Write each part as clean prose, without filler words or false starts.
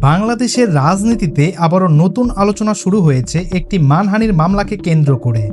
বাংলাদেশের রাজনীতিতে আবারও নতুন আলোচনা শুরু হয়েছে একটি মানহানির মামলাকে কেন্দ্র করে।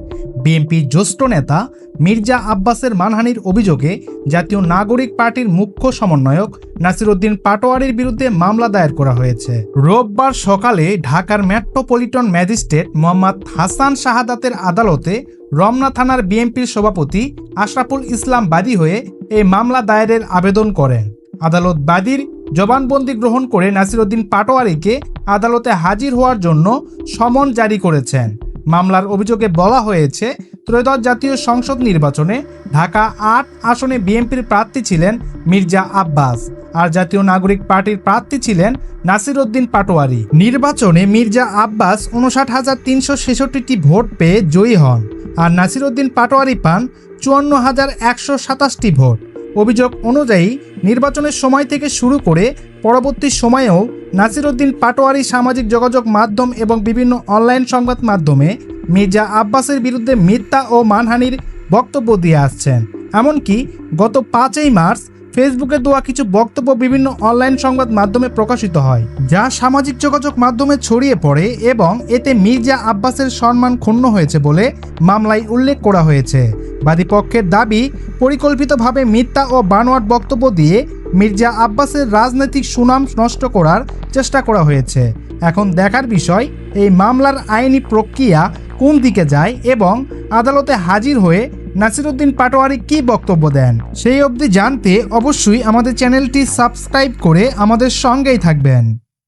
বিএনপি জ্যেষ্ঠ নেতা মির্জা আব্বাসের মানহানির অভিযোগে জাতীয় নাগরিক পার্টির মুখ্য সমন্বয়ক নাসির উদ্দিন পাটোয়ারীর বিরুদ্ধে মামলা দায়ের করা হয়েছে। রোববার সকালে ঢাকার মেট্রোপলিটন ম্যাজিস্ট্রেট মোহাম্মদ হাসান শাহাদাতের আদালতে রমনা থানার বিএনপির সভাপতি আশরাফুল ইসলাম বাদী হয়ে এই মামলা দায়েরের আবেদন করেন। আদালত বাদীর জবানবন্দি গ্রহণ করে নাসির উদ্দিন পাটোয়ারীকে আদালতে হাজির হওয়ার জন্য সমন জারি করেছেন। মামলার অভিযোগে বলা হয়েছে, ত্রয়োদশ জাতীয় সংসদ নির্বাচনে ঢাকা ৮ আসনে বিএনপির প্রার্থী ছিলেন মির্জা আব্বাস, আর জাতীয় নাগরিক পার্টির প্রার্থী ছিলেন নাসির উদ্দিন পাটোয়ারী। নির্বাচনে মির্জা আব্বাস ৫৯,৩৬৬টি ভোট পেয়ে জয়ী হন, আর নাসির উদ্দিন পাটোয়ারী পান ৫৪,১২৭টি ভোট। অভিযোগ অনুযায়ী নির্বাচনের সময় থেকে শুরু করে পরবর্তী সময়েও নাসির উদ্দিন পাটোয়ারী সামাজিক যোগাযোগ মাধ্যম এবং বিভিন্ন অনলাইন সংবাদ মাধ্যমে মির্জা আব্বাসের বিরুদ্ধে মিথ্যা ও মানহানির বক্তব্য দিয়ে আসছেন। এমনকি গত ৫ই মার্চ ফেসবুকে দেওয়া কিছু বক্তব্য বিভিন্ন অনলাইন সংবাদ মাধ্যমে প্রকাশিত হয়, যা সামাজিক যোগাযোগ মাধ্যমে ছড়িয়ে পড়ে এবং এতে মির্জা আব্বাসের সম্মান ক্ষুণ্ণ হয়েছে বলে মামলায় উল্লেখ করা হয়েছে। বাদীপক্ষের দাবি, পরিকল্পিতভাবে মিথ্যা ও বানোয়াট বক্তব্য দিয়ে মির্জা আব্বাসের রাজনৈতিক সুনাম নষ্ট করার চেষ্টা করা হয়েছে। এখন দেখার বিষয় এই মামলার আইনি প্রক্রিয়া কোন দিকে যায় এবং আদালতে হাজির হয়ে নাসির উদ্দিন পাটোয়ারী কী বক্তব্য দেন। সেই অবধি জানতে অবশ্যই আমাদের চ্যানেলটি সাবস্ক্রাইব করে আমাদের সঙ্গেই থাকবেন।